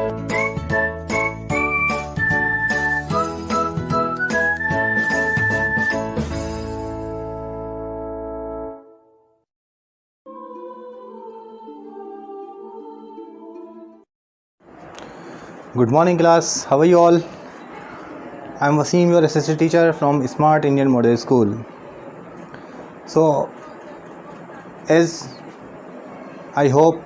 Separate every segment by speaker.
Speaker 1: Good morning class, how are you all? I am Wasim, your SST teacher from Smart Indian Model School. So as I hope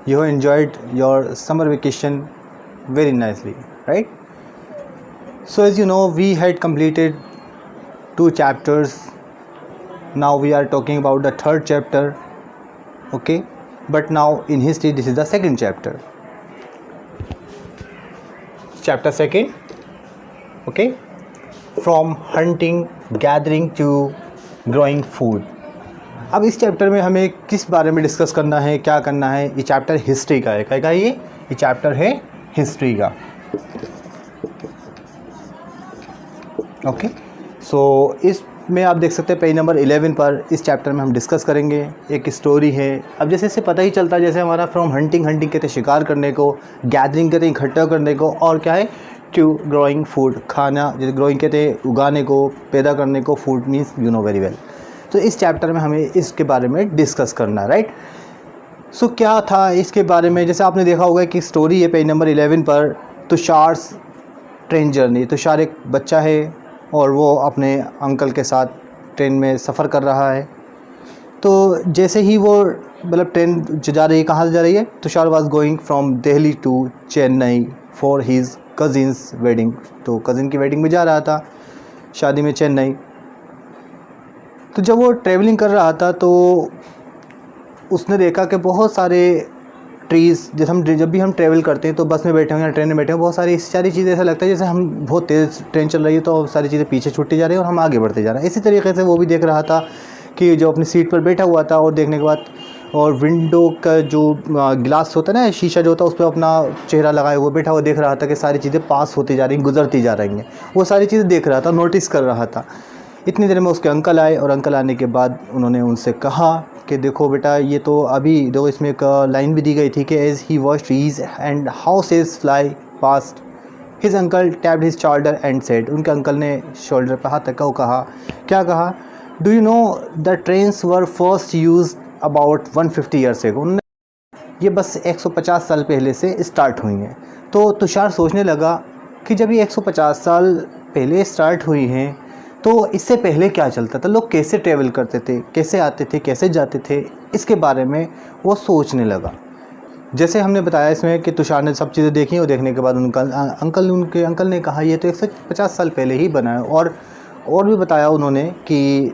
Speaker 1: you have enjoyed your summer vacation very nicely, right? So as you know, we had completed 2 chapters. Now we are talking about the 3rd chapter, okay? But now in history this is the 2nd chapter. Chapter 2nd, okay, from hunting, gathering to growing food. अब इस chapter में हमें किस बारे में discuss करना है, क्या करना है? ये चैप्टर हिस्ट्री का है। क्या का ये चैप्टर है हिस्ट्री का, ओके। सो इसमें आप देख सकते हैं पेज नंबर 11 पर इस चैप्टर में हम डिस्कस करेंगे। एक स्टोरी है। अब जैसे इससे पता ही चलता है, जैसे हमारा फ्रॉम हंटिंग कहते हैं शिकार करने को, गैदरिंग कहते हैं इकट्ठा करने को, और क्या है टू ग्रोइंग फूड, खाना, जैसे ग्रोइंग कहते हैं उगाने को, पैदा करने को, food means you know very well. तो इस चैप्टर में हमें इसके बारे में डिस्कस करना है, राइट। सो क्या था इसके बारे में, जैसे आपने देखा होगा कि स्टोरी है पेज नंबर 11 पर, तुषार्स ट्रेन जर्नी। तुषार एक बच्चा है और वो अपने अंकल के साथ ट्रेन में सफ़र कर रहा है। तो जैसे ही वो मतलब ट्रेन जा रही है, कहाँ से जा रही है? Tushar was going from Delhi to Chennai for his cousin's wedding. तो कज़िन की वेडिंग में जा रहा था, शादी में चेन्नई। तो जब वो ट्रैवलिंग कर रहा था तो उसने देखा कि बहुत सारे ट्रीज़, जैसे जब भी हम ट्रैवल करते हैं तो बस में बैठे हों या ट्रेन में बैठे हों, बहुत सारी चीज़ें ऐसा लगता है जैसे हम बहुत तेज़ ट्रेन चल रही है तो सारी चीज़ें पीछे छूटती जा रही है और हम आगे बढ़ते जा रहे हैं। इसी तरीके से वो भी देख रहा था कि जो अपनी सीट पर बैठा हुआ था, और देखने के बाद और विंडो का जो ग्लास होता है ना, शीशा जो होता है, उस पर अपना चेहरा लगाए हुआ बैठा हुआ देख रहा था कि सारी चीज़ें पास होती जा रही हैं, गुजरती जा रही हैं। वो सारी चीज़ें देख रहा था, नोटिस कर रहा था। इतनी देर में उसके अंकल आए, और अंकल आने के बाद उन्होंने उनसे कहा कि देखो बेटा, ये तो अभी देखो इसमें एक लाइन भी दी गई थी कि as he watch trees and houses fly past his uncle tapped his shoulder and said. उनके अंकल ने शोल्डर पर हाथ रखा, वो कहा, क्या कहा? Do you know the trains were first used about 150 years ago. ये बस 150 साल पहले से स्टार्ट हुई हैं। तो तुषार सोचने लगा कि जब ये 150 साल पहले स्टार्ट हुई हैं तो इससे पहले क्या चलता था, लोग कैसे ट्रैवल करते थे, कैसे आते थे, कैसे जाते थे, इसके बारे में वो सोचने लगा। जैसे हमने बताया इसमें कि तुषार ने सब चीज़ें देखी, और देखने के बाद उनके अंकल ने कहा ये तो 150 साल पहले ही बना है। और भी बताया उन्होंने कि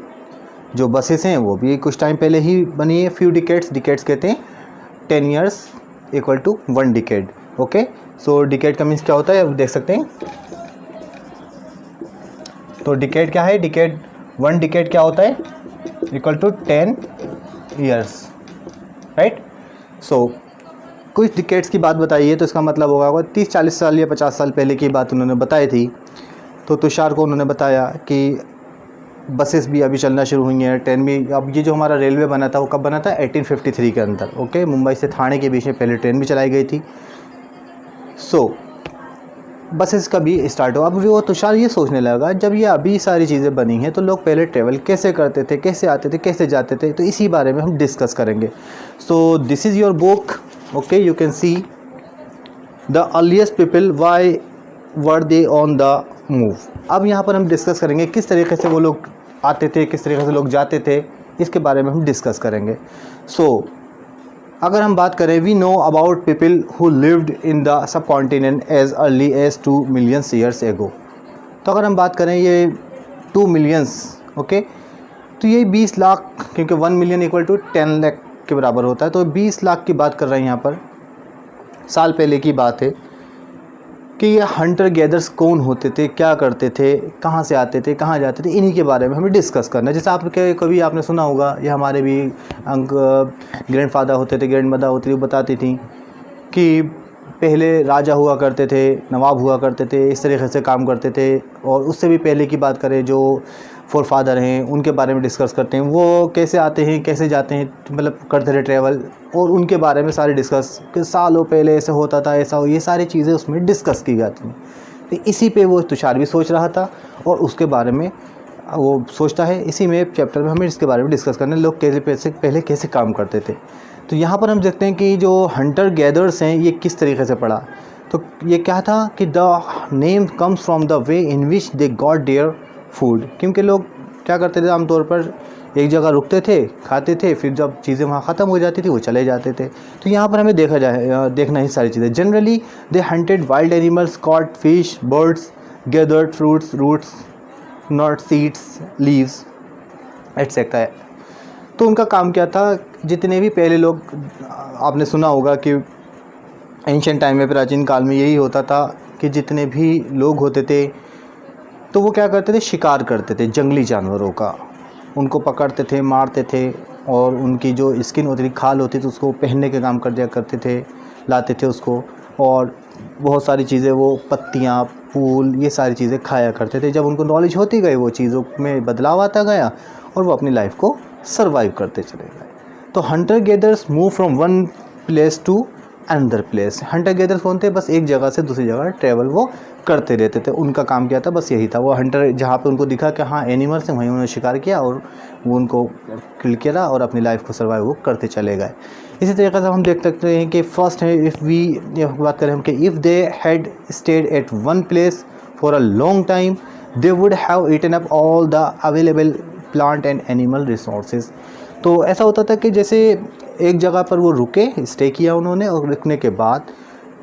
Speaker 1: जो बसेस हैं वो भी कुछ टाइम पहले ही बनी है। फ्यू डिकेड्स कहते हैं 10 years equal to 1 decade, okay. So decade का मीन्स क्या होता है, आप देख सकते हैं। तो डिकेड क्या है? 1 डिकेड क्या होता है? Equal to 10 years, right. So कुछ डिकेड्स की बात बताई है तो इसका मतलब होगा 30-40 साल या 50 साल पहले की बात उन्होंने बताई थी। तो तुषार को उन्होंने बताया कि बसेस भी अभी चलना शुरू हुई हैं, ट्रेन भी। अब ये जो हमारा रेलवे बना था वो कब बना था? 1853 के अंदर, ओके। मुंबई से ठाणे के बीच में पहले ट्रेन भी चलाई गई थी। सो बसेस का भी स्टार्ट हो। अब वो तुषार ये सोचने लगा, जब ये अभी सारी चीज़ें बनी हैं तो लोग पहले ट्रैवल कैसे करते थे, कैसे आते थे, कैसे जाते थे। तो इसी बारे में हम डिस्कस करेंगे। So this is your book, okay. You can see the earliest people why were they on the move. अब यहाँ पर हम डिस्कस करेंगे किस तरीके से वो लोग आते थे, किस तरीके से लोग जाते थे, इसके बारे में हम डिस्कस करेंगे। सो अगर हम बात करें, we know about people who lived in the subcontinent as early as 2 million years ago. तो अगर हम बात करें ये 2 मिलियंस, ओके, तो ये 20 लाख, क्योंकि 1 मिलियन इक्वल टू 10 लाख के बराबर होता है। तो 20 लाख की बात कर रहे हैं यहाँ पर, साल पहले की बात है कि ये हंटर गैदर्स कौन होते थे, क्या करते थे, कहाँ से आते थे, कहाँ जाते थे, इन्हीं के बारे में हमें डिस्कस करना है। जैसे आपके कभी आपने सुना होगा, ये हमारे भी ग्रैंड फादर होते थे, ग्रैंड मदर होती थी, वो बताती थी कि पहले राजा हुआ करते थे, नवाब हुआ करते थे, इस तरीके से काम करते थे। और उससे भी पहले की बात करें जो फोरफादर हैं उनके बारे में डिस्कस करते हैं, वो कैसे आते हैं कैसे जाते हैं, मतलब करते रहे ट्रैवल, और उनके बारे में सारे डिस्कस कि सालों पहले ऐसे होता था ऐसा हो, ये सारी चीज़ें उसमें डिस्कस की जाती हैं। तो इसी पे वो तुषार भी सोच रहा था और उसके बारे में वो सोचता है। इसी में चैप्टर में हमें इसके बारे में डिस्कस करने लोग कैसे पहले कैसे काम करते थे। तो यहाँ पर हम देखते हैं कि जो हंटर गैदर्स हैं ये किस तरीके से पढ़ा। तो ये क्या था कि the name comes from the way in which they got their food, क्योंकि लोग क्या करते थे आमतौर पर एक जगह रुकते थे, खाते थे, फिर जब चीज़ें वहाँ ख़त्म हो जाती थी वो चले जाते थे। तो यहाँ पर हमें देखना ही सारी चीज़ें। Generally they hunted wild animals, caught fish, birds, gathered fruits, roots, nut, seeds, leaves etcetera. तो उनका काम क्या था, जितने भी पहले लोग, आपने सुना होगा कि एंशिएंट टाइम में, प्राचीन काल में यही होता था कि जितने भी लोग होते थे तो वो क्या करते थे, शिकार करते थे जंगली जानवरों का, उनको पकड़ते थे, मारते थे, और उनकी जो स्किन होती थी, खाल होती थी, उसको पहनने के काम कर दिया करते थे, लाते थे उसको, और बहुत सारी चीज़ें, वो पत्तियाँ, फूल, ये सारी चीज़ें खाया करते थे। जब उनको नॉलेज होती गई, वो चीज़ों में बदलाव आता गया और वो अपनी लाइफ को सर्वाइव करते चले गए। तो hunter gatherers move from one place to another place. Hunter gatherers कौन थे, बस एक जगह से दूसरी जगह ट्रैवल वो करते रहते थे। उनका काम क्या था, बस यही था। वो हंटर जहाँ पे उनको दिखा कि हाँ एनिमल्स हैं, वहीं उन्होंने शिकार किया और वो उनको किल किया और अपनी लाइफ को सर्वाइव वो करते चले गए। इसी तरीके से हम देख सकते हैं कि फर्स्ट है, इफ़ बात करें हम कि if they had stayed at one place for a long time they would have eaten up all the available plant and animal resources. तो ऐसा होता था कि जैसे एक जगह पर वो रुके, स्टे किया उन्होंने, और रुकने के बाद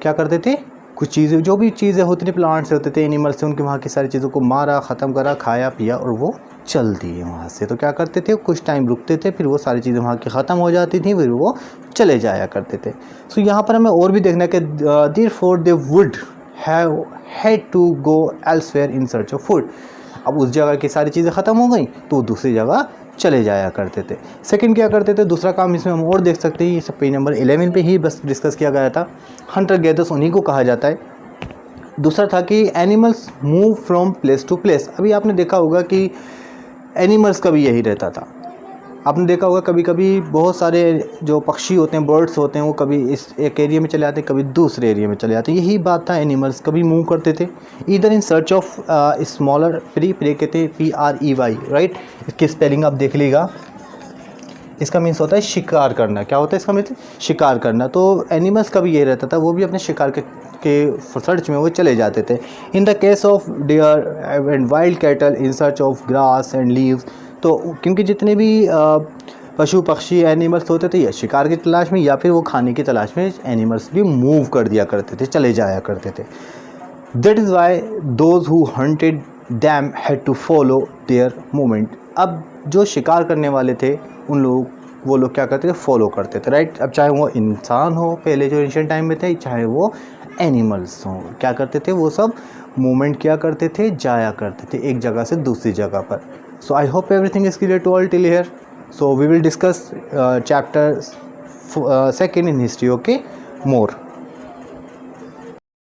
Speaker 1: क्या करते थे, कुछ चीज़ें, जो भी चीज़ें होती थी, प्लांट्स से होते थे, एनिमल्स से, उनके वहाँ की सारी चीज़ों को मारा, ख़त्म करा, खाया पिया और वो चल दिए वहाँ से। तो क्या करते थे, कुछ टाइम रुकते थे, फिर वो सारी चीज़ें वहाँ की ख़त्म हो जाती थी, फिर वो चले जाया करते थे। सो यहाँ पर हमें और भी देखना है कि therefore they would have had to go elsewhere in search of food. अब उस जगह की सारी चीज़ें ख़त्म हो गई तो दूसरी जगह चले जाया करते थे। सेकंड क्या करते थे, दूसरा काम इसमें हम और देख सकते हैं, ये सब पेज नंबर 11 पे ही बस डिस्कस किया गया था। हंटर गैदर्स उन्हीं को कहा जाता है। दूसरा था कि animals move from place to place. अभी आपने देखा होगा कि एनिमल्स का भी यही रहता था। आपने देखा होगा कभी कभी बहुत सारे जो पक्षी होते हैं, बर्ड्स होते हैं, वो कभी इस एक एरिया में चले आते हैं, कभी दूसरे एरिया में चले आते हैं। यही बात था, एनिमल्स कभी मूव करते थे इधर in search of smaller prey कहते हैं PREY, राइट। इसकी स्पेलिंग आप देख लीजिएगा। इसका मीन्स होता है शिकार करना। क्या होता है इसका मीन्स, शिकार करना। तो एनिमल्स का भी यही रहता था, वो भी अपने शिकार के सर्च में वो चले जाते थे। In the case of dear and wild cattle in search of grass and leaves. तो क्योंकि जितने भी पशु पक्षी एनिमल्स होते थे, या शिकार की तलाश में या फिर वो खाने की तलाश में, एनिमल्स भी मूव कर दिया करते थे, चले जाया करते थे। That is why those who hunted them had to follow their movement. अब जो शिकार करने वाले थे वो लोग क्या करते थे, फॉलो करते थे, राइट। अब चाहे वो इंसान हो पहले जो एंशिएंट टाइम में थे, चाहे वो एनिमल्स हों, क्या करते थे, वो सब मूवमेंट किया करते थे, जाया करते थे एक जगह से दूसरी जगह पर। So I hope everything is clear to all till here. So we will discuss chapter 2 in history, okay, more.